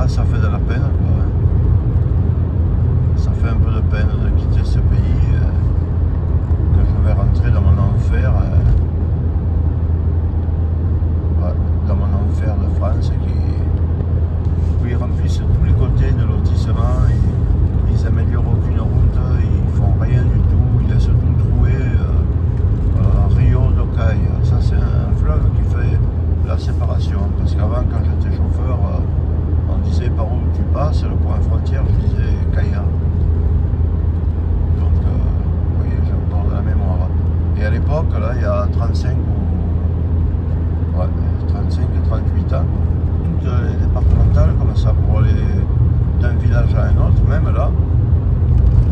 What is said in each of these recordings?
là, ça fait de la peine, quoi, hein. Ça fait un peu de peine de quitter ce pays, que je vais rentrer dans mon enfer, dans mon enfer de France, où ils remplissent tous les côtés de lotissement, ils améliorent aucune route, ils font rien du tout, ils laissent tout troué. Rio d'Okai, ça c'est un fleuve qui fait la séparation, parce qu'avant quand j'étais chauffeur, on disait par où tu passes, le point frontière, je disais Kaya. Donc vous voyez, j'ai encore de la mémoire. Et à l'époque, là, il y a 35 et 38 ans, toutes les départementales comme ça pour aller d'un village à un autre, même là,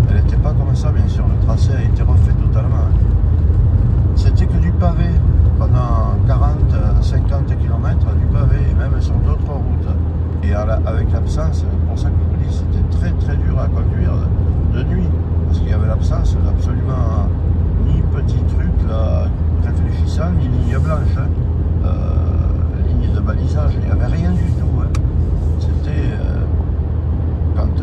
elle n'était pas comme ça, bien sûr, le tracé a été refait totalement. C'était que du pavé, pendant 40-50 km du pavé, et même sur d'autres routes. Et avec l'absence, c'est pour ça que je vous dis, c'était très très dur à conduire de nuit, parce qu'il y avait l'absence d'absolument ni petit truc là, réfléchissant, ni ligne blanche, ligne de balisage, il n'y avait rien du tout. Hein. C'était quand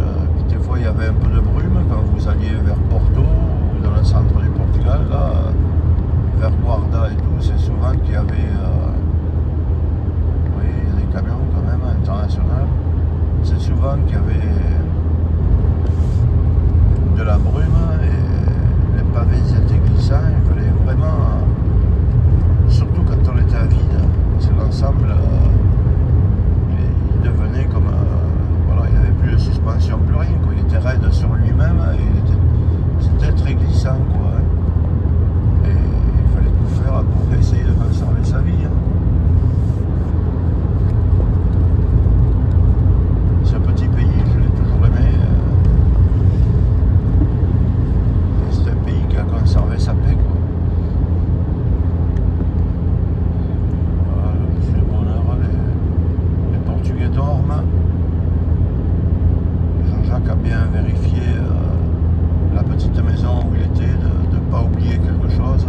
des fois il y avait un peu de brume, quand vous alliez vers Porto ou dans le centre du Portugal, là, vers Guarda et tout, c'est souvent qu'il y avait oui, il y a des camions quand même internationaux, c'est souvent qu'il y avait de la brume et les pavés étaient glissants, il fallait vraiment, surtout quand on était à vide, c'est l'ensemble, il devenait comme, voilà, il n'y avait plus de suspension, plus rien, quoi. Il était raide sur lui-même et c'était très glissant, quoi. Et il fallait tout faire pour essayer de conserver sa vie. Hein. Ce petit pays, je l'ai toujours aimé. C'est un pays qui a conservé sa paix, quoi. Voilà, c'est le bonheur. Les Portugais dorment. Jean-Jacques a bien vérifié la petite maison où il était, de ne pas oublier quelque chose.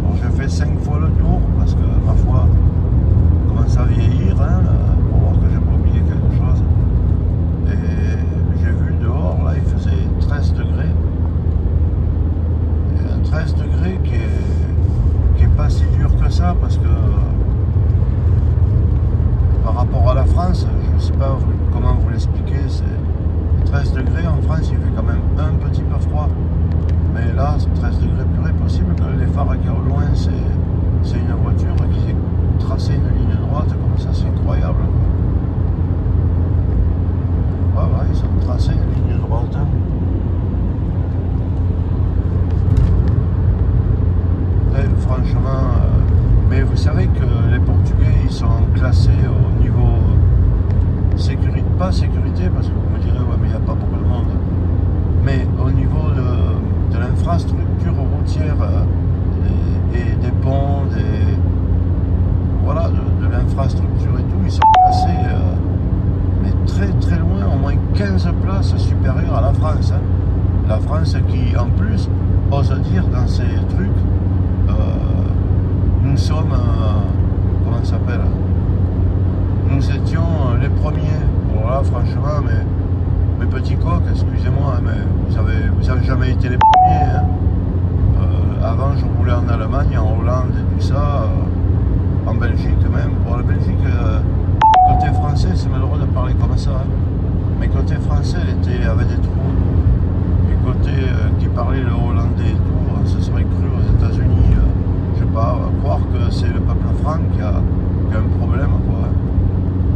Bon, j'ai fait 5 fois le tour parce que ma foi commence à vieillir, hein, pour voir que j'ai pas oublié quelque chose. Et j'ai vu dehors, là, il faisait 13 degrés. Et un 13 degrés qui est pas si dur que ça, parce que par rapport à la France, je ne sais pas comment vous l'expliquer, c'est 13 degrés en France, il fait quand même un petit peu froid. Mais là, 13 degrés purée, possible que les phares qui au loin, c'est une voiture qui s'est tracé une ligne droite comme ça, c'est incroyable. Ouais, ils ont tracé une ligne droite. Hein. Et, franchement, mais vous savez que les Portugais, ils sont classés au niveau sécurité, pas sécurité, parce que vous me direz, ouais, mais il n'y a pas beaucoup de monde. Mais au niveau de l'infrastructure routière et des ponts, voilà, de l'infrastructure et tout, ils sont placés mais très très loin, au moins 15 places supérieures à la France. Hein. La France qui, en plus, ose dire dans ces trucs, nous sommes, comment ça s'appelle, nous étions les premiers. Alors là, franchement, mes petits coqs, excusez-moi, mais vous avez jamais été les premiers. Hein. Avant, je roulais en Allemagne, en Hollande et tout ça, en Belgique même. Pour la Belgique, côté français, c'est malheureux de parler comme ça. Hein. Mais côté français, elle était avec des trous. Et côté qui parlait le hollandais et tout, on se serait cru aux États-Unis, je sais pas, croire que c'est le peuple franc qui a un problème, quoi.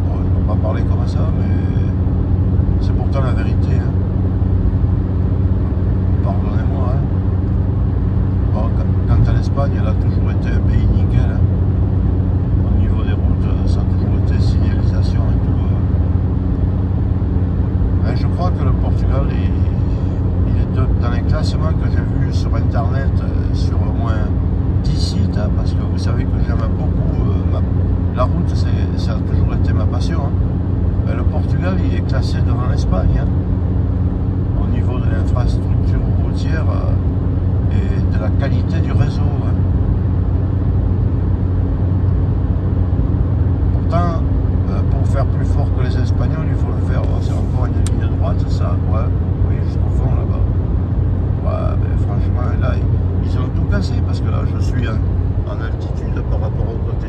Bon, je ne vais pas parler comme ça, mais c'est pourtant la vérité. Hein. Pardonnez-moi. Hein. Bon, quant à l'Espagne, elle a toujours été un pays nickel. Hein. Au niveau des routes, ça a toujours été signalisation et tout. Mais je crois que le Portugal, il est dans les classements que j'ai vus sur Internet, sur au moins 10 sites, hein, parce que vous savez que j'aime beaucoup la route, ça a toujours été ma passion. Hein. Mais le Portugal, il est classé devant l'Espagne, hein, au niveau de l'infrastructure routière et de la qualité du réseau. Hein. Pourtant, pour faire plus fort que les Espagnols, il faut le faire. C'est encore une ligne droite, ça. Ouais, oui, jusqu'au fond là-bas. Ouais, mais franchement, là, ils ont tout cassé parce que là, je suis en altitude par rapport au côté.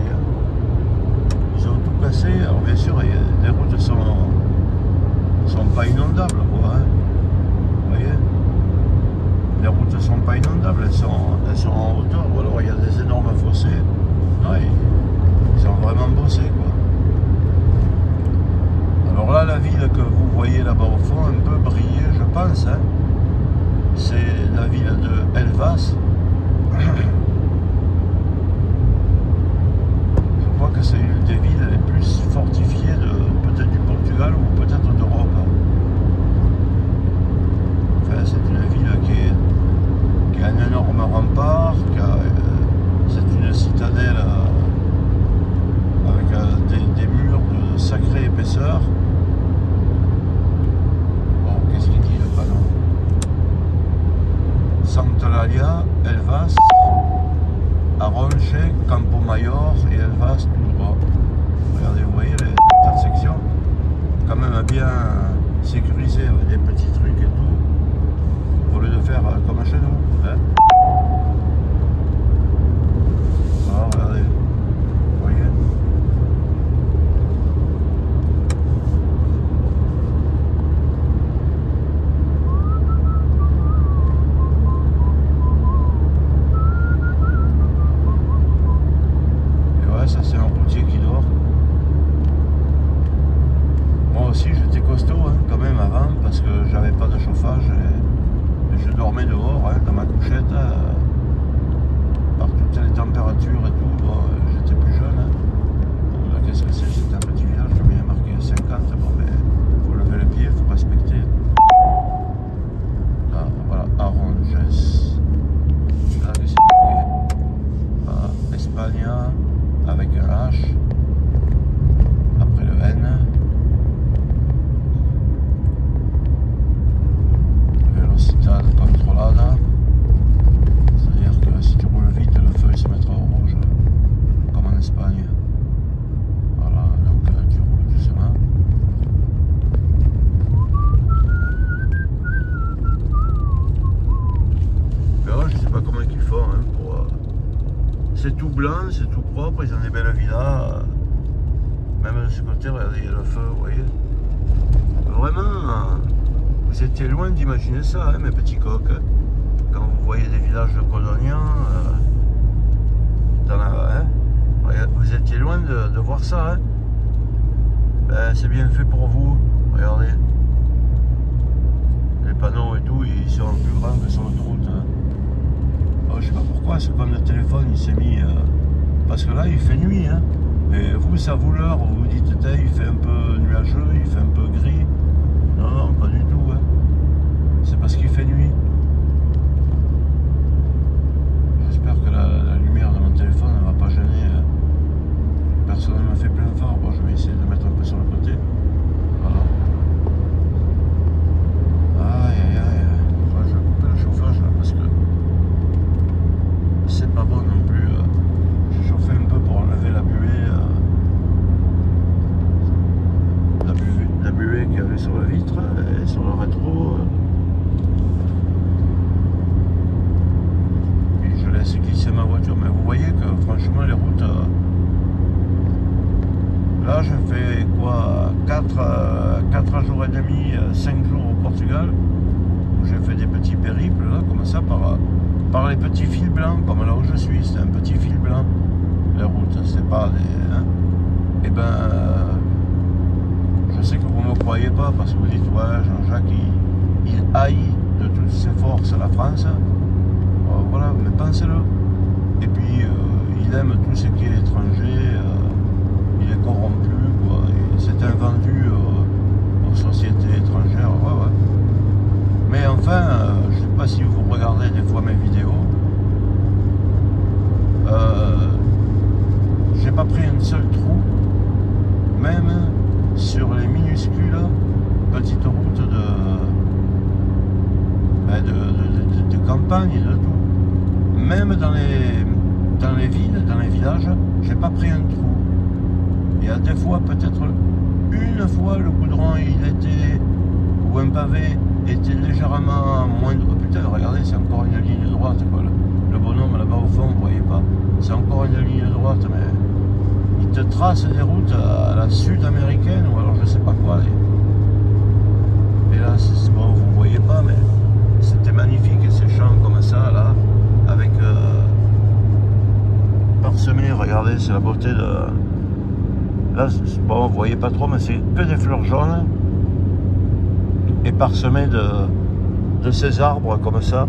Ils ont tout cassé. Alors, bien sûr, les routes sont pas inondables, quoi. Hein. Vous voyez? Les routes sont pas inondables, elles sont en hauteur, ou alors il y a des énormes fossés. Ouais, ils ont vraiment bossé, quoi. Alors là, la ville que vous voyez là-bas au fond, un peu briller, je pense, hein, c'est la ville de Elvas. Je crois que c'est une des villes les plus fortifiées peut-être du Portugal ou peut-être d'Europe. Enfin, c'est une ville qui a un énorme rempart, c'est une citadelle avec des murs de sacrée épaisseur. Bon, qu'est-ce qu'il dit le panneau? Sant'Eulalia, Elvas, Aronche, Campomayor et Elvas tout droit. Regardez, vous voyez les intersections, quand même bien sécurisées avec des petits trucs et tout, au lieu de faire comme chez nous. Hein. Alors, regardez, vous voyez. Et ouais, ça c'est un routier qui dort. Moi aussi j'étais costaud hein, quand même avant parce que j'avais pas de chauffage et je dormais dehors hein, dans ma couchette par toutes les températures et tout. Bon, j'étais plus jeune. Hein. Bon, là qu'est-ce que c'est? C'était un petit village, je viens marqué 50. Bon, mais faut lever le pied, faut respecter. Là, voilà, Aronges. Là, qu'est-ce que c'est marqué? Voilà, Espagna avec un H. Après le N. Velocitat controlada, c'est-à-dire que si tu roules vite, le feu il se mettra au rouge, comme en Espagne. Voilà, donc tu roules doucement. Mais ouais, je sais pas comment ils font hein, pour. C'est tout blanc, c'est tout propre, ils ont des belles villas. Même de ce côté, regardez, il y a le feu, vous voyez. Vraiment. Vous étiez loin d'imaginer ça, hein, mes petits coqs. Quand vous voyez des villages coloniens, vous étiez loin de voir ça. Hein. Ben, c'est bien fait pour vous. Regardez. Les panneaux et tout, ils sont plus grands que sur l'autoroute. Hein. Oh, je sais pas pourquoi, c'est comme le téléphone, il s'est mis... parce que là, il fait nuit. Hein. Et vous, ça vous l'heure, vous vous dites, il fait un peu nuageux, il fait un peu gris. Non, non, pas du tout. Hein. C'est parce qu'il fait nuit. J'espère que la lumière de mon téléphone ne va pas gêner. Hein. Personne ne m'a fait plein fort. Bon, je vais essayer de mettre un peu sur le côté. Voilà. Aïe, aïe, aïe. Ouais, je vais couper le chauffage là parce que c'est pas bon non plus. J'ai chauffé un peu pour enlever la buée. La buée qu'il y avait sur la vitre et sur le rétro. Et je laisse glisser ma voiture. Mais vous voyez que franchement les routes... là je fais quoi 4 jours et demi, 5 jours au Portugal. Où j'ai fait des petits périples là, comme ça par les petits fils blancs, comme là où je suis, c'est un petit fil blanc. Les routes, c'est pas des... Hein. Et ben... je sais que vous ne me croyez pas parce que vous dites ouais Jean-Jacques il haït de toutes ses forces la France. Voilà, mais pensez-le. Et puis il aime tout ce qui est étranger, il est corrompu, quoi. Il s'est vendu aux sociétés étrangères. Ouais, ouais. Mais enfin, je ne sais pas si vous regardez des fois mes vidéos. J'ai pas pris un seul trou, même sur les minuscules petites routes de campagne et de tout. Même dans les villes, dans les villages, j'ai pas pris un trou. Il y a des fois peut-être une fois le goudron il était, ou un pavé était légèrement moins de... Oh putain, regardez, c'est encore une ligne droite quoi. Le bonhomme là-bas au fond, vous voyez pas. C'est encore une ligne droite, mais il te trace des routes à la sud-américaine ou alors je sais pas quoi. Et là, bon, vous voyez pas, mais c'était magnifique ces champs comme ça là, avec parsemés. Regardez, c'est la beauté de. Là, bon, vous voyez pas trop, mais c'est que des fleurs jaunes et parsemés de ces arbres comme ça.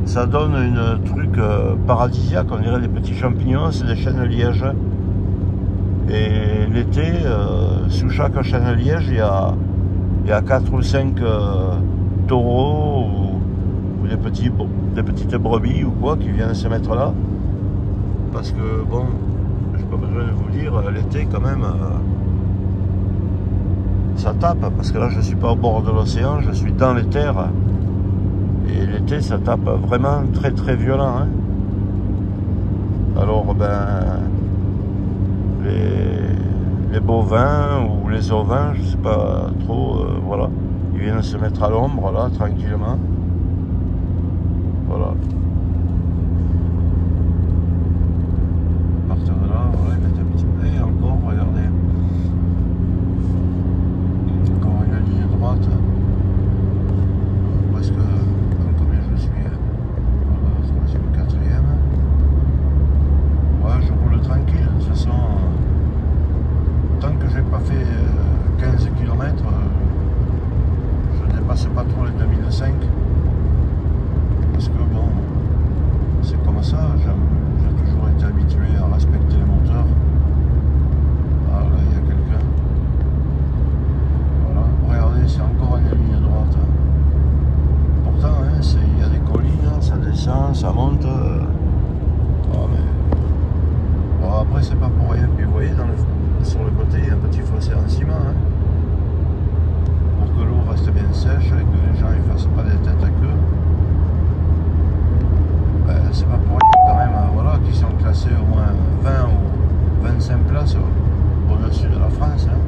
Ça donne une truc paradisiaque, on dirait des petits champignons, c'est des chênes lièges. Et l'été, sous chaque chêne liège, il y a 4 ou 5 taureaux ou des petites brebis ou quoi qui viennent se mettre là. Parce que bon, j'ai pas besoin de vous dire, l'été quand même, ça tape. Parce que là, je suis pas au bord de l'océan, je suis dans les terres. Et l'été, ça tape vraiment très très violent. Hein. Alors, ben, les bovins ou les ovins, je sais pas trop, voilà, ils viennent se mettre à l'ombre là, tranquillement. Voilà. À partir de là, voilà, ils mettent un petit peu. Et encore, regardez. Encore une ligne droite. Presque. Combien je suis? Voilà, 3e, 4e. Ouais, je roule tranquille, de toute façon. Tant que j'ai pas fait 15 km, je dépasse pas trop les 2005. Parce que bon, c'est comme ça, j'ai toujours été habitué à respecter les moteurs. Ah là, il y a quelqu'un. Voilà, regardez, c'est encore une ligne droite. Pourtant, hein, il y a des collines, ça descend, ça monte. Ah, mais... Bon, après, c'est pas pour rien. Puis vous voyez, sur le côté, il y a un petit fossé en ciment. Hein, pour que l'eau reste bien sèche et que les gens ne fassent pas des têtes à queue. Ben, c'est pas pour rien quand même, voilà, qui sont classés au moins 20 ou 25 places au-dessus de la France. Hein.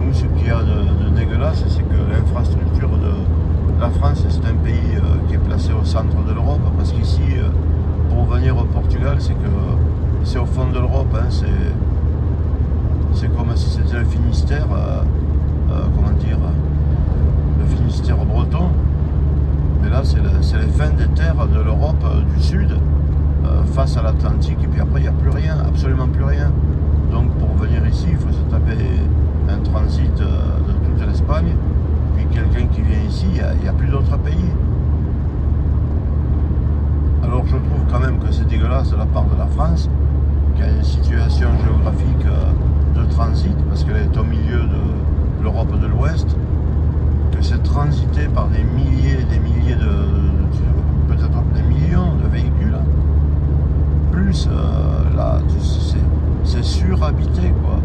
Nous, ce qu'il y a de dégueulasse, c'est que l'infrastructure de la France, c'est un pays qui est placé au centre de l'Europe, parce qu'ici, pour venir au Portugal, c'est au fond de l'Europe, hein, c'est comme si c'était le Finistère, comment dire, le Finistère breton, mais là c'est les fins des terres de l'Europe du Sud, face à l'Atlantique, et puis après il n'y a plus rien, absolument plus rien. Donc pour venir ici, il faut se taper un transit de toute l'Espagne. Quelqu'un qui vient ici, il n'y a plus d'autres pays. Alors je trouve quand même que c'est dégueulasse de la part de la France, qui a une situation géographique de transit, parce qu'elle est au milieu de l'Europe de l'Ouest, que c'est transité par des milliers et des milliers peut-être des millions de véhicules, plus là, c'est surhabité quoi.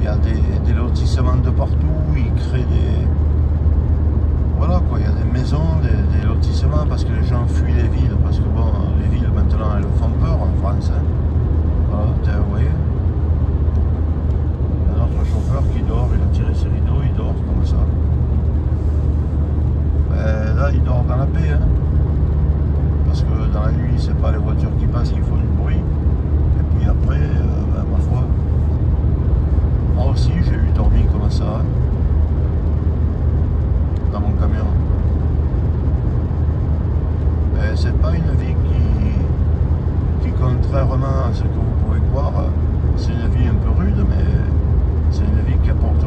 Il y a des lotissements de partout, ils créent des... Voilà quoi, il y a des maisons, des lotissements, parce que les gens fuient les villes, parce que bon, les villes maintenant elles font peur en France. Hein. Voilà, vous voyez. Il y a notre chauffeur qui dort, il a tiré ses rideaux, il dort comme ça. Ben, là il dort dans la paix, hein. Parce que dans la nuit c'est pas les voitures qui passent qui font du bruit. Et puis après, ben, ma foi, moi aussi j'ai eu dormi comme ça. Hein. Dans mon camion. C'est pas une vie qui, contrairement à ce que vous pouvez croire, c'est une vie un peu rude, mais c'est une vie qui apporte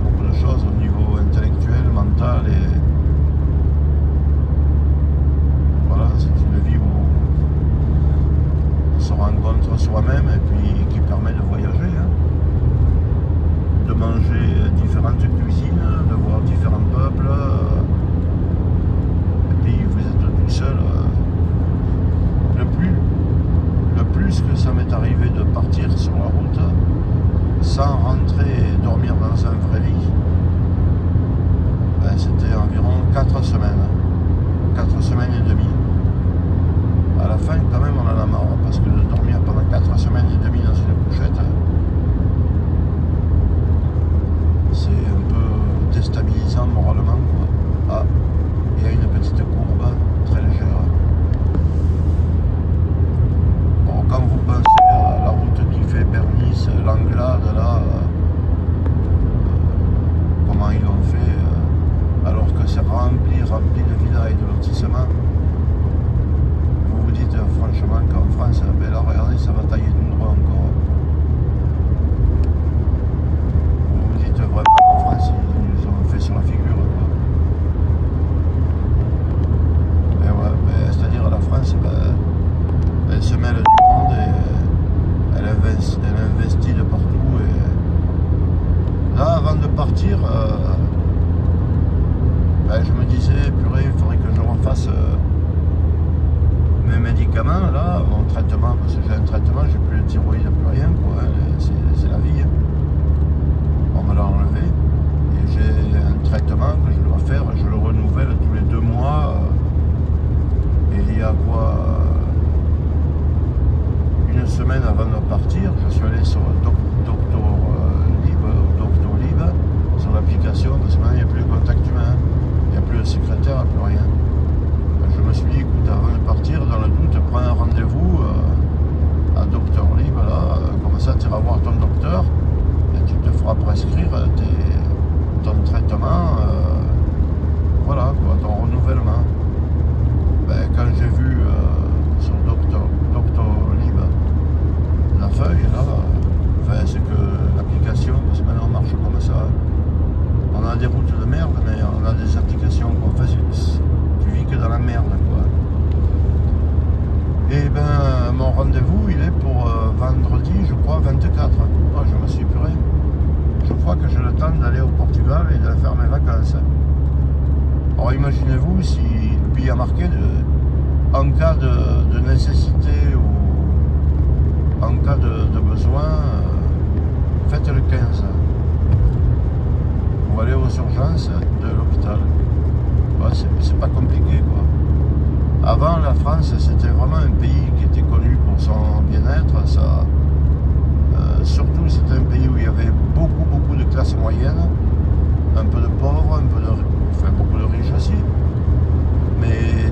4 semaines. 4 semaines et demie. À la fin, quand même, on en a marre, parce que de dormir pendant 4 semaines et demie dans une couchette, c'est un peu déstabilisant moralement, quoi. Ah, il y a une petite courbe très légère. Bon, quand vous pensez à la route qui fait Bernice, Langlade, là, comment ils l'ont fait, alors que c'est rempli de villas et de lotissements, vous vous dites franchement qu'en France, ben là, regardez, ça va tailler tout droit encore. Vous vous dites vraiment en France, ils nous ont fait sur la figure, quoi. Et ouais, ben, c'est-à-dire la France, ben, elle se mêle du monde et elle investit de partout. Et là, avant de partir, ben, je me disais, purée, il faudrait que je refasse mes médicaments, là, mon traitement, parce que j'ai un traitement, j'ai plus de thyroïde, plus rien, quoi, c'est la vie. On me l'a enlevé, et j'ai un traitement que je dois faire, je le renouvelle tous les 2 mois, et il y a quoi, une semaine avant de partir, je suis allé sur Doctolib, sur l'application, parce que maintenant il n'y a plus de contact humain, il n'y a plus de secrétaire, plus rien. Je me suis dit, écoute, avant de partir, dans le doute, prends un rendez-vous à Doctolib, là, comme ça tu iras voir ton docteur, et tu te feras prescrire ton traitement, voilà, quoi, ton renouvellement. Ben, quand j'ai vu sur Doctolib la feuille, là, enfin, c'est que l'application, parce que maintenant on marche comme ça, on a des routes de merde, mais on a des applications qu'on fait, tu vis que dans la merde, quoi. Et ben, mon rendez-vous, il est pour vendredi, je crois, 24. Oh, je me suis puré. Je crois que j'ai le temps d'aller au Portugal et de faire mes vacances. Alors imaginez-vous si, puis il y a marqué en cas de nécessité ou en cas de besoin, faites le 15. Pour aller aux urgences de l'hôpital. Ouais, c'est pas compliqué, quoi. Avant, la France, c'était vraiment un pays qui était connu pour son bien-être. Surtout, c'était un pays où il y avait beaucoup de classes moyennes, un peu de pauvres, enfin, beaucoup de riches aussi, mais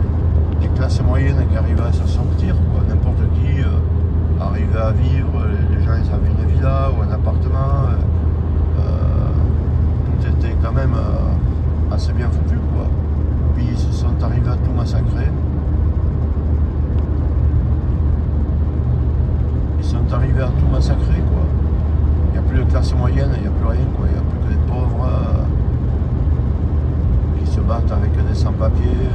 des classes moyennes qui arrivaient à se sortir, quoi. N'importe qui arrivait à vivre, les gens ils avaient une villa ou un appartement, tout était quand même assez bien foutu, quoi. Puis ils se sont arrivés à tout massacrer. Ils sont arrivés à tout massacrer, quoi. Il n'y a plus de classe moyenne, il n'y a plus rien, quoi. Il n'y a plus que des pauvres qui se battent avec des sans-papiers.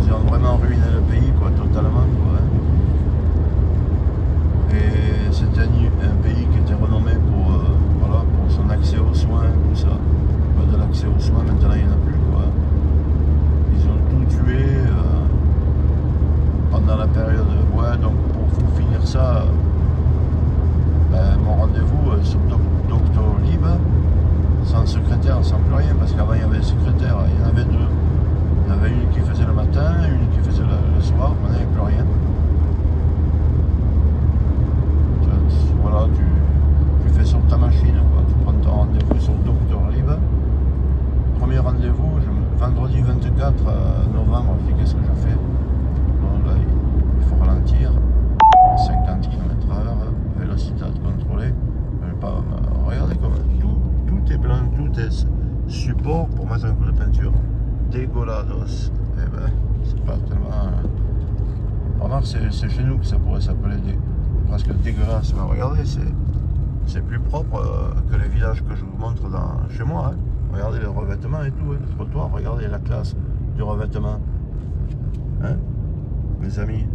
Ils ont vraiment ruiné le pays, quoi, totalement, quoi. Et c'était un pays qui était renommé pour, voilà, pour son accès aux soins, tout ça. De l'accès aux soins, maintenant il n'y en a plus, quoi. Ils ont tout tué pendant la période. Ouais, donc pour vous finir ça, ben, mon rendez-vous sur Doctolib, sans secrétaire, sans plus rien, parce qu'avant il y avait un secrétaire, il y en avait 2. Il y en avait une qui faisait le matin, une qui faisait le soir, maintenant il n'y a plus rien. Voilà, tu fais sur ta machine, quoi. Tu prends ton rendez-vous sur Doctolib. Premier rendez-vous, vendredi 24 novembre, je dis qu'est-ce que je fais? Bon, là, il faut ralentir, 50 km/h, vélocité contrôlée. Je vais pas regarder comme tout est blanc, tout est support pour mettre un coup de peinture. Dégolados. Eh ben, c'est pas tellement. Remarque, c'est chez nous que ça pourrait s'appeler presque dégueulasse. Mais regardez, c'est plus propre que les villages que je vous montre chez moi. Hein. Regardez les revêtements et tout, hein, le trottoir, regardez la classe du revêtement. Hein, mes amis.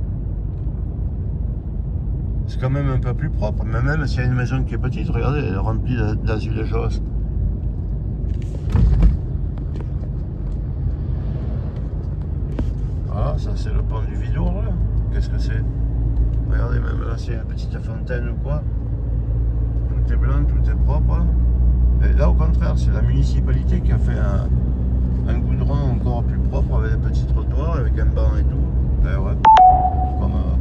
C'est quand même un peu plus propre. Mais même s'il y a une maison qui est petite, regardez, elle est remplie d'azulejos. Voilà, ça c'est le pont du Vidour, là. Qu'est-ce que c'est? Regardez, même là, c'est une petite fontaine ou quoi. Tout est blanc, tout est propre. Et là, au contraire, c'est la municipalité qui a fait un goudron encore plus propre avec des petits trottoirs, avec un banc et tout. Ben ouais,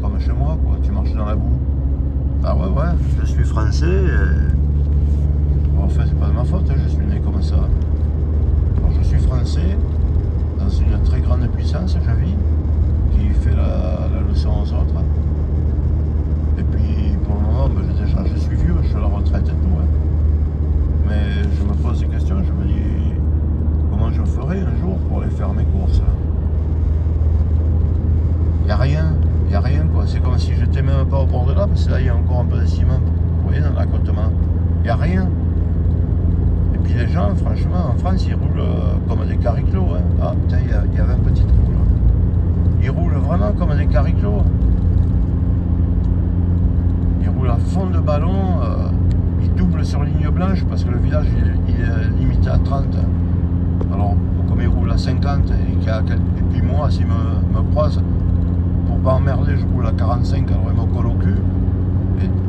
comme chez moi, quoi. Tu marches dans la boue. Ah ouais, je suis français. Bon, en fait, c'est pas de ma faute, hein, je suis né comme ça. Alors, je suis français, dans une très grande puissance, je vis, qui fait la leçon aux autres. Et puis, pour le moment, ben, déjà, je suis vieux, je suis à la retraite et tout. Hein. Mais je me pose des questions, je me dis, comment je ferai un jour pour aller faire mes courses? Il n'y a rien quoi. C'est comme si j'étais même pas au bord de là, parce que là il y a encore un peu de ciment, vous voyez, dans l'accotement. Il n'y a rien. Et puis les gens, franchement, en France, ils roulent comme des cariclos. Hein. Ah putain, il y avait un petit trou là. Ils roulent vraiment comme des cariclos. Ils roulent à fond de ballon, ils doublent sur ligne blanche, parce que le village il est limité à 30. Alors, comme ils roulent à 50, et puis moi, s'ils me croisent, pour pas emmerder, je roule à 45, alors ils me collent au cul.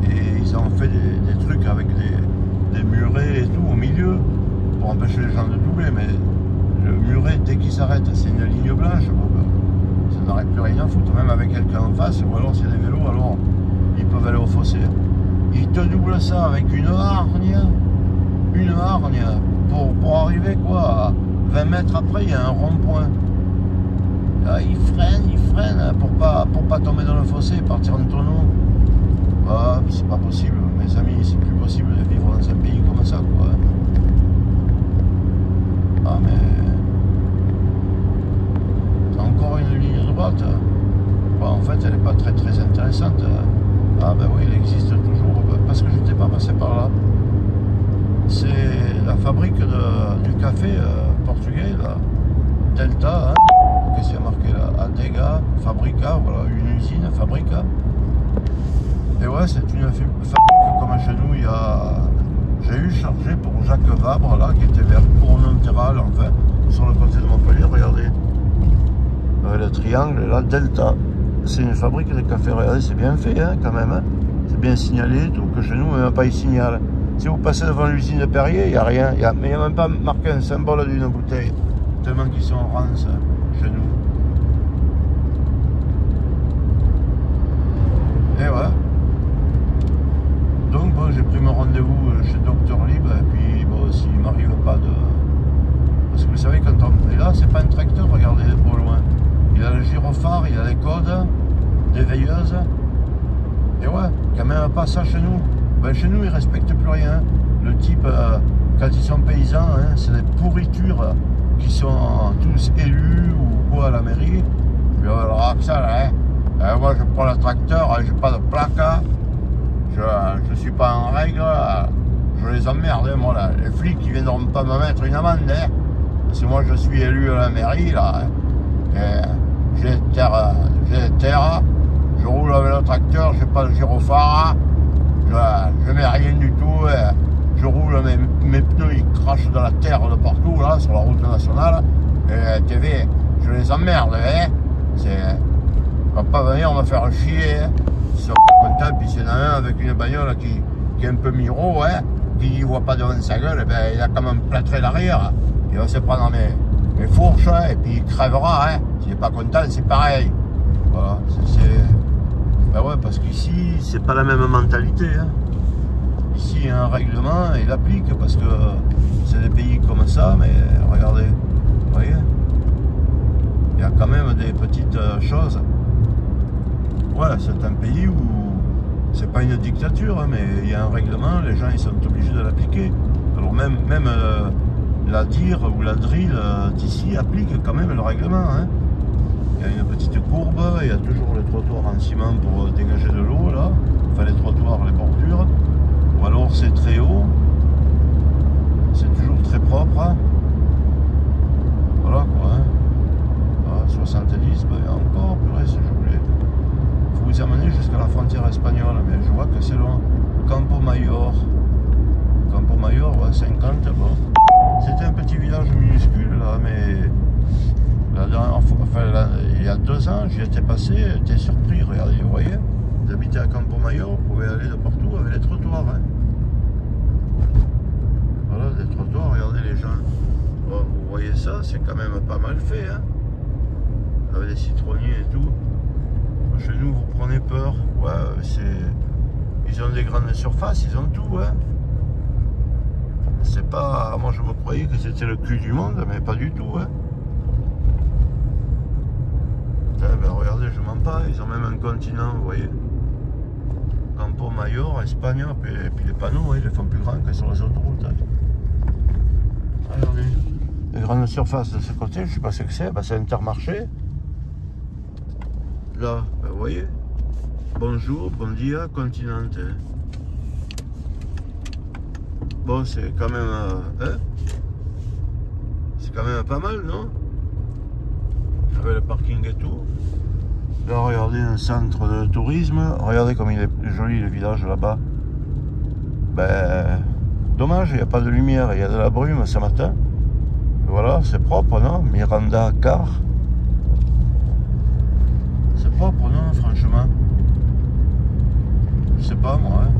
Et ils ont fait des trucs avec des murets et tout au milieu, pour empêcher les gens de doubler. Mais le muret, dès qu'il s'arrête, c'est une ligne blanche. Ça n'aurait plus rien à foutre, même avec quelqu'un en face, ou alors s'il y a des vélos, alors ils peuvent aller au fossé. Ils te doublent ça avec une hargne, pour arriver quoi, à 20 mètres après, il y a un rond-point. Là, ils freinent pour pas tomber dans le fossé, partir en tonneau. Ah, c'est pas possible, mes amis, c'est plus possible de vivre dans un pays comme ça, quoi. Ah, mais... encore une ligne droite. Bon, en fait, elle n'est pas très intéressante. Ah, ben oui, elle existe toujours, parce que je n'étais pas passé par là. C'est la fabrique du café portugais, là. Delta, hein. Qu'est-ce qu'il y a marqué là? Adega, Fabrica, voilà, une usine, Fabrica. Et ouais, c'est une fabrique comme chez nous, j'ai eu chargé pour Jacques Vabre, là, qui était vers Cournonterral, enfin, sur le côté de Montpellier, regardez. Le triangle, là, Delta. C'est une fabrique de café, regardez, c'est bien fait, hein, quand même. Hein. C'est bien signalé, tout, que chez nous, même pas, il signale. Si vous passez devant l'usine de Perrier, il n'y a rien. Mais il n'y a même pas marqué un symbole d'une bouteille. Tellement qu'ils sont en rance chez nous. Et ouais. Donc bon, j'ai pris mon rendez-vous chez Docteur Libre. Et puis bon, s'il ne m'arrive pas de... Parce que vous savez, quand on est là, c'est pas un tracteur, regardez au loin. Il a le gyrophare, il a les codes, des veilleuses. Et ouais, quand même pas ça chez nous. Ben, chez nous, ils ne respectent plus rien. Le type, quand ils sont paysans, hein, c'est des pourritures qui sont tous élus ou quoi à la mairie. Puis alors, ça, hein, moi, je prends le tracteur, je n'ai pas de plaque, je ne suis pas en règle, je les emmerde, moi, là. Les flics, ils ne viendront pas me mettre une amende, hein, parce que moi, je suis élu à la mairie, là. Hein, j'ai des terres, je roule avec le tracteur, je n'ai pas de gyrophare. Je mets rien du tout, je roule, mes pneus ils crachent de la terre de partout là, sur la route nationale, et TV, je les emmerde, hein. On va pas venir, on va faire chier, hein. Ils sont pas contents, puis c'est un avec une bagnole qui est un peu miro, hein, qui ne voit pas devant sa gueule, ben, il a quand même plâtré l'arrière, il va se prendre mes fourches, hein, et puis il crèvera, hein. S'il n'est pas content, c'est pareil. Voilà, ben ouais, parce qu'ici, c'est pas la même mentalité. Hein. Ici, il y a un règlement, il applique, parce que c'est des pays comme ça, mais regardez, vous voyez, il y a quand même des petites choses. Voilà, c'est un pays où c'est pas une dictature, hein, mais il y a un règlement, les gens ils sont obligés de l'appliquer. Alors même la DIR ou la drill d'ici applique quand même le règlement. Hein. Il y a une petite courbe, il y a toujours les trottoirs en ciment pour dégager de l'eau là, enfin les trottoirs, les bordures, ou alors c'est très haut, c'est toujours très propre, hein. Voilà quoi, hein. Ah, 70, ben encore, purée, si je voulais. Il faut vous amener jusqu'à la frontière espagnole, mais je vois que c'est loin. Campo Mayor, ouais, 50, bon. C'était un petit village minuscule là, mais... La dernière fois, enfin, il y a 2 ans, j'y étais passé, j'étais surpris, regardez, vous voyez, vous habitez à Campo Mayor, vous pouvez aller de partout avec les trottoirs. Hein. Voilà, les trottoirs, regardez les gens. Bon, vous voyez ça, c'est quand même pas mal fait, hein. Avec les citronniers et tout. Chez nous, vous prenez peur. Ouais, ils ont des grandes surfaces, ils ont tout, hein. C'est pas... Moi, je me croyais que c'était le cul du monde, mais pas du tout, hein. Ben, regardez, je mens pas, ils ont même un continent, vous voyez. Campo Mayor, Espagne, et puis les panneaux, ils les font plus grands que sur les autoroutes. Hein. Regardez, les grandes surfaces de ce côté, je sais pas ce que c'est, ben, c'est Intermarché. Là, ben, vous voyez, bonjour, bon dia, Continente. Bon, c'est quand même, hein, c'est quand même pas mal, non? Avec le parking et tout. Là, regardez un centre de tourisme. Regardez comme il est joli le village là-bas. Ben, dommage, il n'y a pas de lumière, il y a de la brume ce matin. Voilà, c'est propre, non? Miranda Car. C'est propre, non, franchement? Je sais pas, moi. Hein.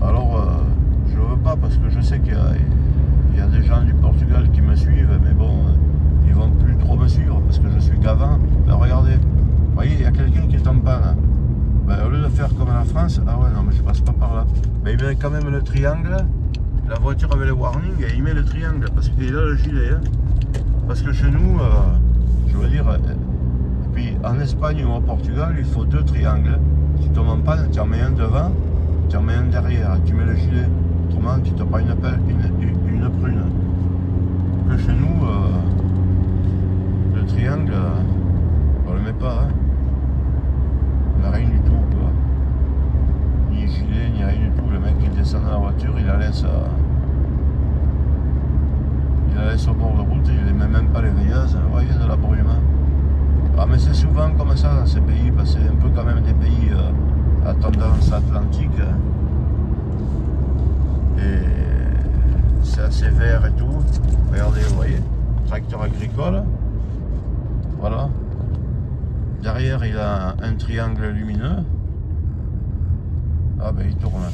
Alors, je veux pas parce que je sais qu'il y a des gens du Portugal qui me suivent, mais bon, ils vont plus trop me suivre parce que je suis gavant. Ben, regardez, vous voyez, il y a quelqu'un qui est en panne. Hein. Ben, au lieu de faire comme la France, ah ouais, non, mais je passe pas par là. Mais il met quand même le triangle. La voiture avait le warning et il met le triangle parce qu'il a le gilet. Hein. Parce que chez nous, je veux dire, et puis en Espagne ou au Portugal, il faut 2 triangles. Si tu tombes en panne, tu en mets un devant, tu en mets un derrière, tu mets le gilet. Autrement, tu te prends une prune. Que chez nous, le triangle, on le met pas. Hein. On n'a rien du tout. Quoi. Ni gilet, ni rien du tout. Le mec, il descend dans la voiture, il la laisse au bord de route, il ne met même pas les veilleuses. Vous voyez, de la brume. Ah, mais c'est souvent comme ça dans ces pays, parce que c'est un peu quand même des pays à tendance atlantique. Et c'est assez vert et tout. Regardez, vous voyez, tracteur agricole. Voilà. Derrière, il a un triangle lumineux. Ah ben, il tourne.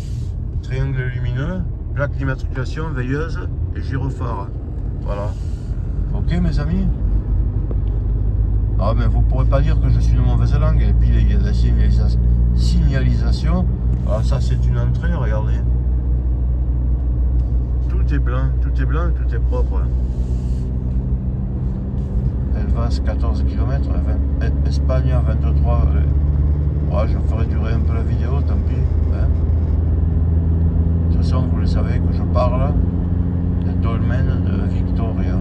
Triangle lumineux, plaque d'immatriculation, veilleuse et gyrophare. Voilà. Ok, mes amis? Ah, mais vous pourrez pas dire que je suis de mauvaise langue. Et puis, il y a des signalisations. Ah, ça, c'est une entrée, regardez. Tout est blanc, tout est propre. Elvas 14 km, Espagne 23. Ouais, je ferai durer un peu la vidéo, tant pis. Hein. De toute façon, vous le savez que je parle des dolmens de Victoria.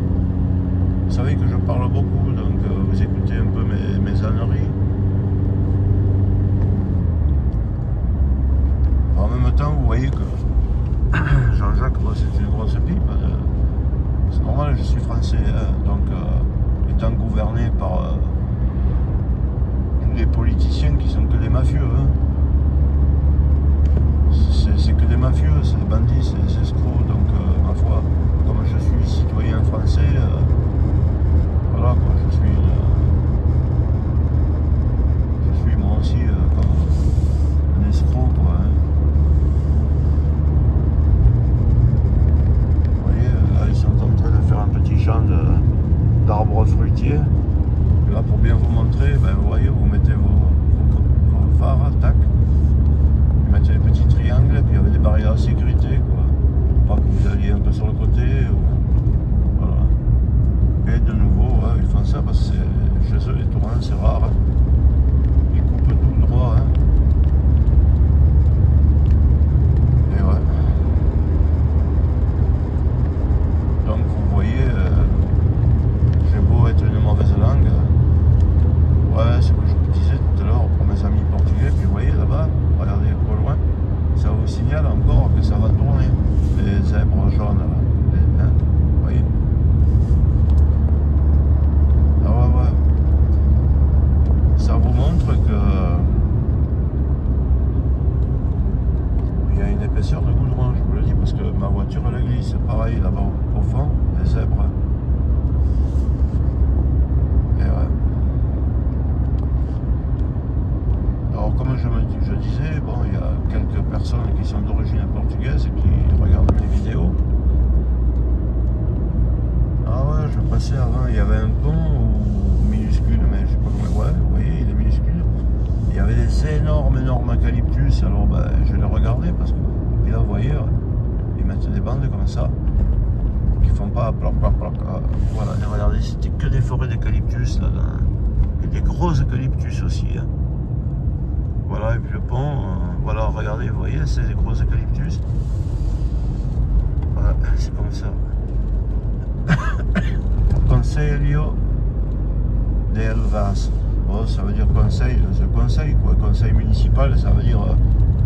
Vous savez que je parle beaucoup, donc vous écoutez un peu mes âneries. En même temps, vous voyez que Jean-Jacques, c'est une grosse pipe. C'est normal, je suis français, hein, donc étant gouverné par tous les politiciens qui sont que des mafieux. Hein. C'est que des mafieux, c'est des bandits, c'est des escrocs. Donc, ma foi, comme je suis citoyen français, voilà quoi, je suis moi aussi comme un escroc, quoi. Hein. Ils sont en train de faire un petit champ d'arbres fruitiers. Et là, pour bien vous montrer, ben, vous voyez, vous mettez vos phares, tac. Vous mettez les petits triangles, et puis il y avait des barrières de sécurité, quoi. Pas que vous alliez un peu sur le côté. Voilà. Et de nouveau, ouais, ils font ça parce que chez eux, les tourants, c'est rare. Hein. Ils coupent tout droit. Hein. Et ouais. Donc vous voyez, j'ai beau être une mauvaise langue, ouais, c'est ce que je vous disais tout à l'heure pour mes amis portugais, puis vous voyez là-bas, regardez au loin, ça vous signale encore que ça va tourner, les zèbres jaunes là, hein, vous voyez. Ah ouais, ouais, ça vous montre que il y a une épaisseur de goudron, je vous le dis, parce que ma voiture elle glisse, pareil là-bas au fond, les zèbres. Et ouais. Alors comme je disais, bon, il y a quelques personnes qui sont d'origine portugaise et qui regardent mes vidéos. c'est des bandes comme ça, qui font pas ploc, ploc, ploc. Voilà, et regardez, c'était que des forêts d'eucalyptus là-dedans. Et des gros eucalyptus aussi. Hein. Voilà, et puis le pont, voilà, regardez, vous voyez, c'est des gros eucalyptus. Voilà, c'est comme ça. Consiglio de Elvas. Bon, ça veut dire conseil, c'est conseil quoi. Conseil municipal, ça veut dire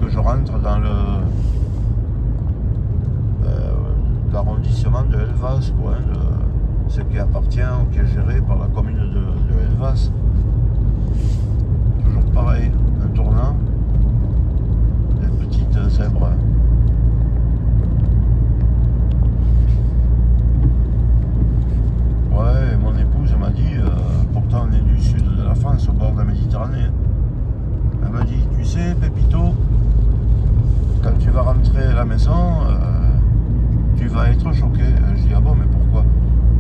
que je rentre dans l'arrondissement de Elvas, quoi, hein, ce qui appartient ou qui est géré par la commune de Elvas. Toujours pareil, un tournant, des petites zèbres. Ouais, mon épouse m'a dit, pourtant on est du sud de la France, au bord de la Méditerranée. Elle m'a dit, tu sais, Pépito, quand tu vas rentrer à la maison, tu vas être choqué. Je dis, ah bon, mais pourquoi?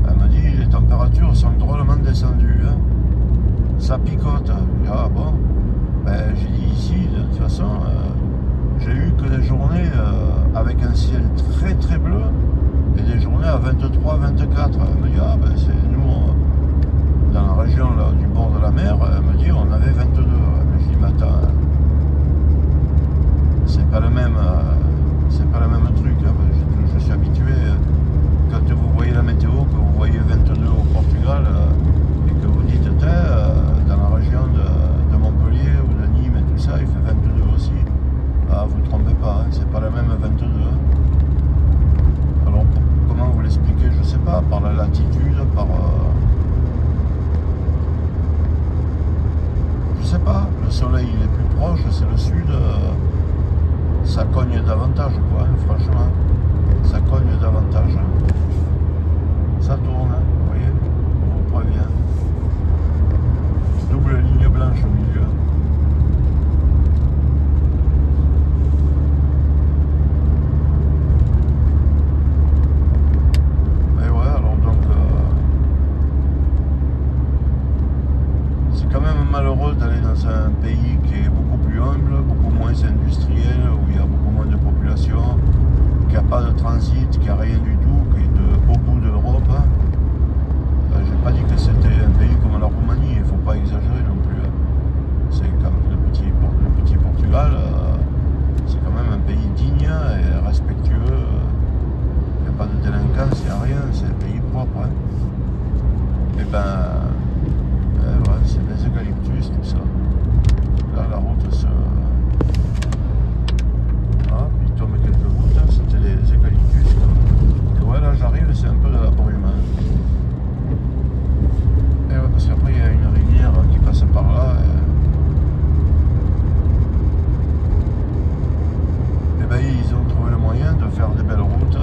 Elle m'a dit, les températures sont drôlement descendues. Hein. Ça picote. Je dis, ah bon? Ben, j'ai dit, ici, de toute façon, j'ai eu que des journées avec un ciel très très bleu. Et des journées à 23, 24. Elle me dit, ah ben c'est nous, dans la région là, du bord de la mer, elle me dit, on avait 22. Je dis, mais attends, c'est pas le même truc. Hein. Je suis habitué, quand vous voyez la météo, que vous voyez 22 au Portugal, et que vous dites, dans la région de Montpellier ou de Nîmes et tout ça, il fait 22 aussi. Ah, vous ne trompez pas, hein, c'est pas le même 22. Alors, comment vous l'expliquer? Je sais pas, par la latitude, par... je sais pas, le soleil il est plus proche, c'est le sud, ça cogne davantage, quoi, hein, franchement. Ça cogne davantage. Ça tourne, hein, vous voyez, on vous prévient. Double ligne blanche au milieu. Malheureux d'aller dans un pays qui est beaucoup plus humble, beaucoup moins industriel, où il y a beaucoup moins de population, qui n'a pas de transit, qui n'a rien du tout, qui est au bout de l'Europe. Je n'ai pas dit que c'était un pays comme la Roumanie, il ne faut pas exagérer non plus. C'est comme le petit Portugal, c'est quand même un pays digne et respectueux. Il n'y a pas de délinquance, il n'y a rien, c'est un pays propre. Hein. Et ben... ouais, c'est des eucalyptus, tout ça. Là, la route se... Ah, puis il tombe quelques gouttes, c'était les eucalyptus. Et ouais, là, j'arrive, c'est un peu de la brume. Hein. Et ouais, parce qu'après, il y a une rivière qui passe par là. Et ben, ils ont trouvé le moyen de faire des belles routes.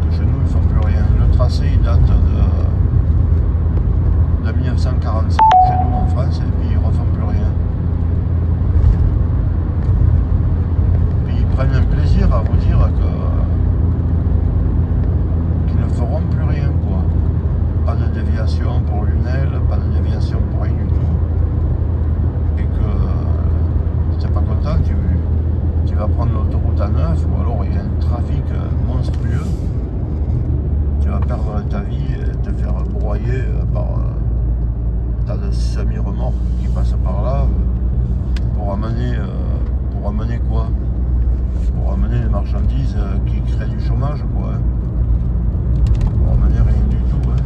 Que chez nous, ils ne font plus rien. Le tracé, il date de 1945 chez nous en France, et puis ils ne refont plus rien. Puis ils prennent un plaisir à vous dire qu'ils ne feront plus rien, quoi. Pas de déviation pour Lunel, pas de déviation pour rien du tout. Et que si tu n'es pas content, tu vas prendre l'autoroute à 9, ou alors il y a un trafic monstrueux. Tu vas perdre ta vie et te faire broyer par... tas de semi-remorques qui passent par là pour amener quoi? Pour amener les marchandises qui créent du chômage, quoi. Pour amener rien du tout. Hein.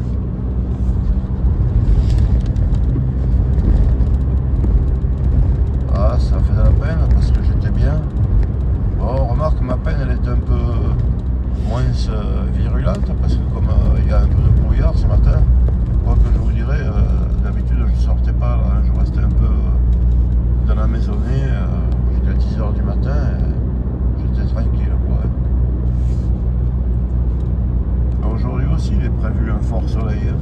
Ah, ça fait de la peine parce que j'étais bien. Bon, remarque, ma peine elle est un peu moins virulente parce que comme il y a un peu de brouillard ce matin, quoi que je vous dirais, d'habitude je sortais pas là, hein, je restais un peu dans la maisonnée jusqu'à 10 h du matin, j'étais tranquille, quoi. Aujourd'hui aussi il est prévu un fort soleil. Hein.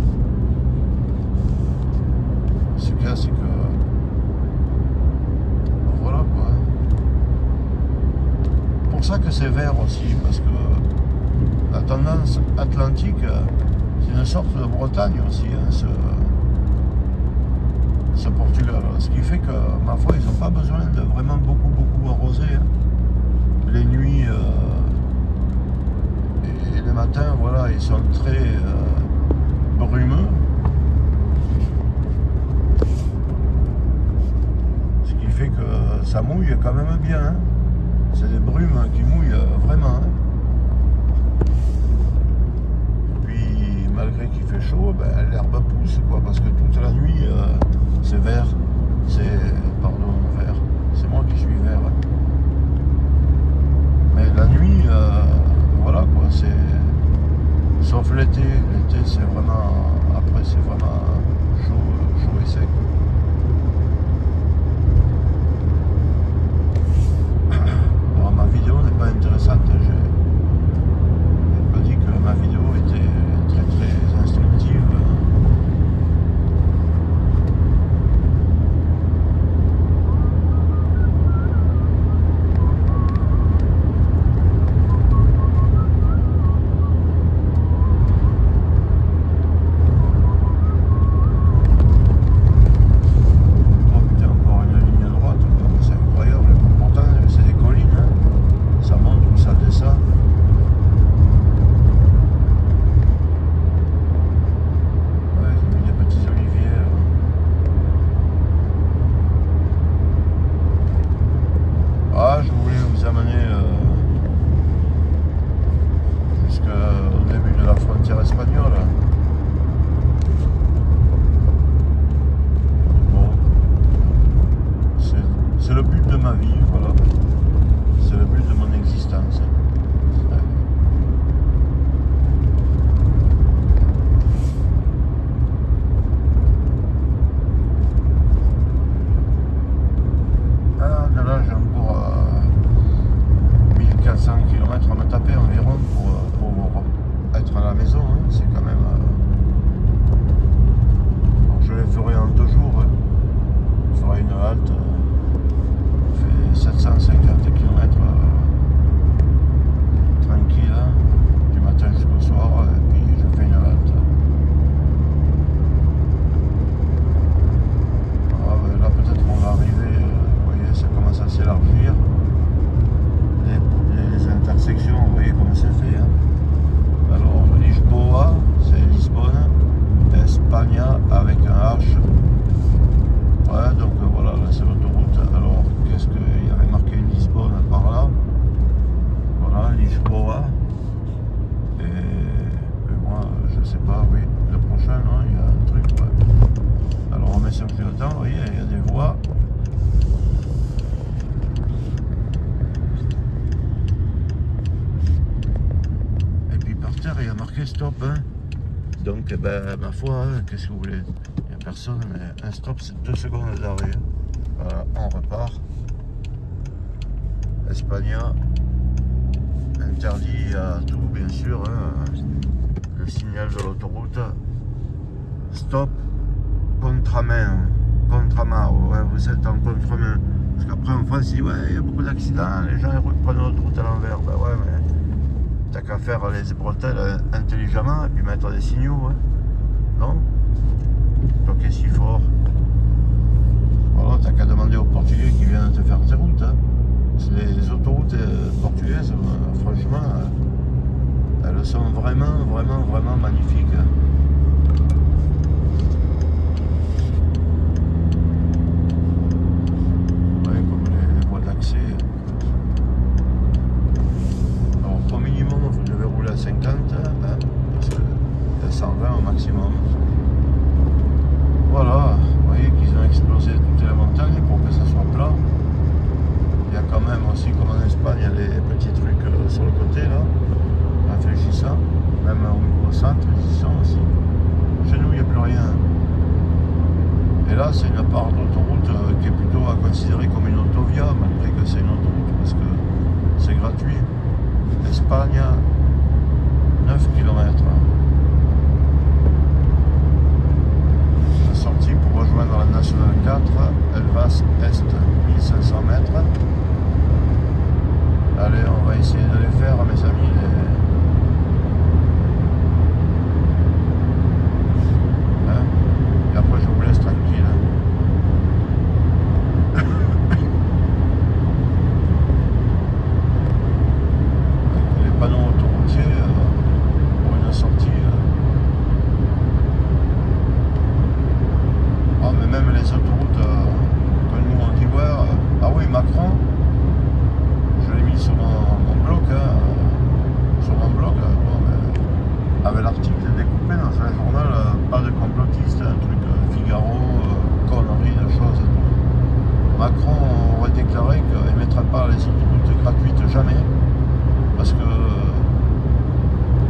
Ce qu'il y a, c'est que voilà, quoi. Pour ça que c'est vert aussi, parce que la tendance atlantique, c'est une sorte de Bretagne aussi, hein, ce Portugal. Ce qui fait que, ma foi, ils n'ont pas besoin de vraiment beaucoup arroser. Hein. Les nuits, matins, voilà, ils sont très brumeux. Ce qui fait que ça mouille quand même bien. Hein. C'est des brumes qui mouillent vraiment. Hein. Puis malgré qu'il fait chaud, ben, l'herbe pousse quoi, parce que toute la nuit c'est vert. Pardon, vert. C'est moi qui suis vert. Hein. Mais la nuit, voilà quoi, c'est. Sauf l'été. L'été c'est vraiment. Après c'est vraiment chaud et sec. Alors ma vidéo n'est pas intéressante. J'ai pas dit que ma vidéo était très très instructive. Il y a marqué stop, hein. Donc ben, ma foi, hein, qu'est-ce que vous voulez, il n'y a personne, mais un stop c'est 2 secondes d'arrêt. Voilà, on repart. Espagna, interdit à tout bien sûr, hein. Le signal de l'autoroute, stop, contramain, ouais, vous êtes en contre-main. Parce qu'après en France, il y a beaucoup d'accidents, les gens ils prennent l'autoroute à l'envers, ben ouais, mais t'as qu'à faire les bretelles intelligemment et puis mettre des signaux, hein. Non? Toquer si fort. Voilà, t'as qu'à demander aux Portugais qui viennent te faire tes routes, hein. Les autoroutes portugaises, franchement, elles sont vraiment magnifiques. Ouais, comme les voies d'accès. Alors, au minimum, vous devez rouler à 50, hein, parce que y a 120 au maximum. Voilà, vous voyez qu'ils ont explosé toutes les montagnes pour que ça soit plat. Il y a quand même aussi, comme en Espagne, il y a les petits trucs sur le côté là, réfléchissant, même au centre, ils y sont aussi. Chez nous, il n'y a plus rien. Et là, c'est une part d'autoroute qui est plutôt à considérer comme une autovia, malgré que c'est une autoroute, parce que c'est gratuit. Espagne, 9 km. La sortie pour rejoindre la Nationale 4, Elvas Est, 1500 mètres. Allez, on va essayer de les faire, mes amis. Hein? Et après, je vous laisse tranquille. Les panneaux autoroutiers, avec l'article découpé dans un journal, pas de complotiste, un truc Figaro, conneries, de choses et tout. Macron aurait déclaré qu'il ne mettrait pas les autoroutes gratuites jamais, parce que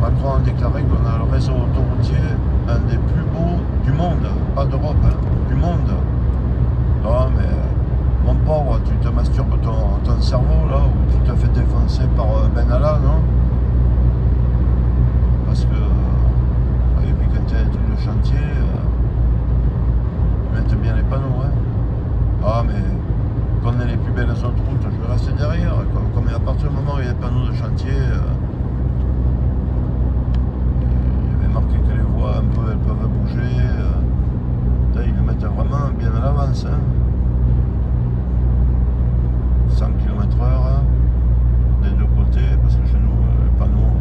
Macron a déclaré qu'on a le réseau autoroutier un des plus beaux du monde, pas d'Europe, hein, du monde. Non mais mon pauvre, tu te masturbes ton cerveau là, ou tu te fais défoncer par Ben Allah, non? Parce que, et puis quand tu as des trucs de chantier, ils mettent bien les panneaux, hein. Ah mais qu'on ait les plus belles autoroutes, je vais rester derrière, comme à partir du moment où il y a des panneaux de chantier, il y avait marqué que les voies un peu elles peuvent bouger, ils le mettent vraiment bien à l'avance, hein. 100 km/h des deux côtés, parce que chez nous les panneaux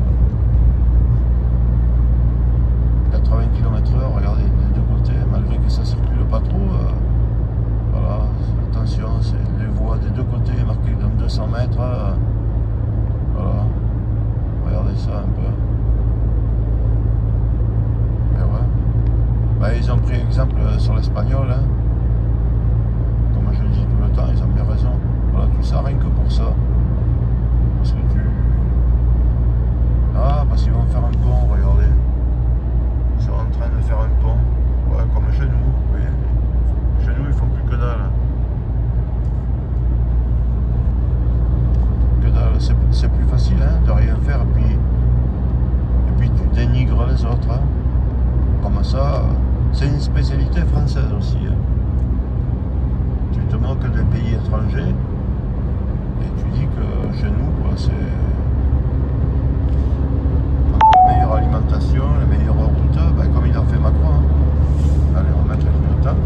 80 km/h, regardez, des deux côtés, malgré que ça circule pas trop, voilà, attention, c'est les voies des deux côtés marquées dans 200 mètres, voilà, regardez ça un peu. Et ouais, bah, ils ont pris exemple sur l'espagnol, hein. Comme je le dis tout le temps, ils ont bien raison. Voilà, tout ça rien que pour ça. Parce que parce qu'ils vont faire un pont, regardez. Ils sont en train de faire un pont. Ouais, comme chez nous, vous voyez. Chez nous, ils font plus que dalle. Que dalle, c'est plus facile, hein, de rien faire. Et puis tu dénigres les autres. Hein. Comme ça, c'est une spécialité française aussi. Hein. Tu te moques des pays étrangers. Et tu dis que chez nous, quoi, c'est la meilleure alimentation, les meilleures routes, ben, comme il a fait Macron. Hein. Allez, on va mettre le clignotant.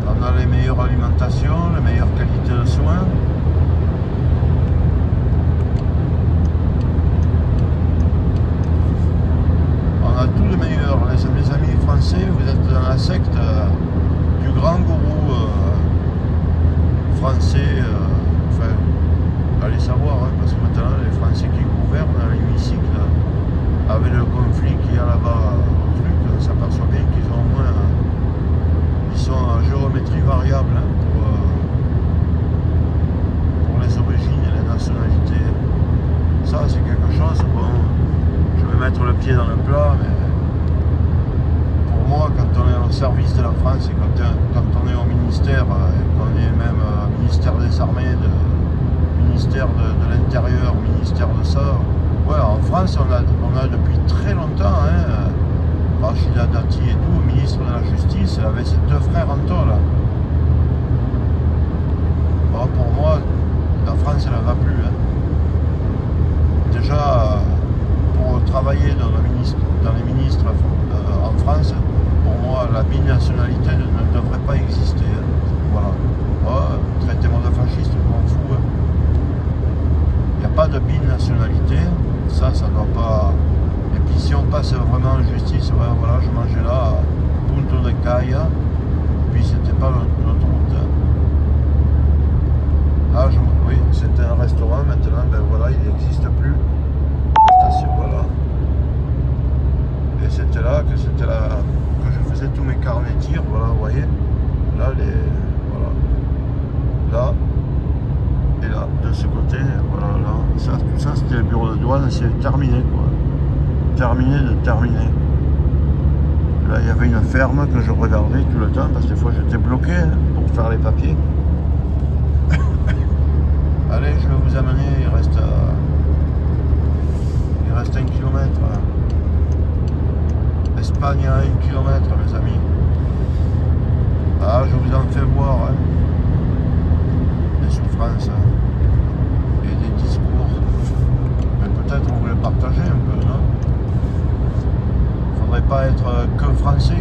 On a les meilleures alimentations, les meilleures qualités de soins. On a tous les meilleurs, les amis français, vous êtes dans la secte du grand gourou français, enfin, allez savoir, hein, parce que maintenant les Français qui gouvernent à l'hémicycle, avec le conflit qu'il y a là-bas au truc, on s'aperçoit bien qu'ils ont au moins, ils sont en géométrie variable, hein, pour les origines et les nationalités. Ça c'est quelque chose, bon, je vais mettre le pied dans le plat, mais pour moi, quand on est au service de la France et quand on est au ministère, qu'on est même ministère des armées, ministère de l'intérieur, ministère de ça, ouais, en France, on a depuis très longtemps, hein, Rachida Dati et tout, ministre de la Justice, avec ses deux frères en tôle. Bon, pour moi, la France, elle ne va plus. Hein. Déjà, pour travailler dans les ministres en France, pour moi, la binationalité ne devrait pas exister. Hein. Voilà. Oh, traitez-moi de fasciste, je m'en fous. Hein. Il n'y a pas de binationalité. Ça doit pas. Et puis si on passe vraiment en justice, ouais, voilà, je mangeais là, Punto de Caya, puis c'était pas notre route. Hein. Ah, oui, c'était un restaurant, maintenant, ben voilà, il n'existe plus. La station, voilà. Et c'était là que je faisais tous mes carnets de tir, voilà, vous voyez. Là, voilà. Là. Et là, de ce côté, voilà, là. Ça, tout ça, c'était le bureau de douane, c'est terminé, quoi. Terminé de terminer. Là, il y avait une ferme que je regardais tout le temps, parce que des fois, j'étais bloqué pour faire les papiers. Allez, je vais vous amener, il reste 1 kilomètre. Espagne à 1 kilomètre, mes amis. Ah, je vous en fais voir hein. Des souffrances hein. Et des discours. Mais peut-être on voulait partager un peu, non? Faudrait pas être que français,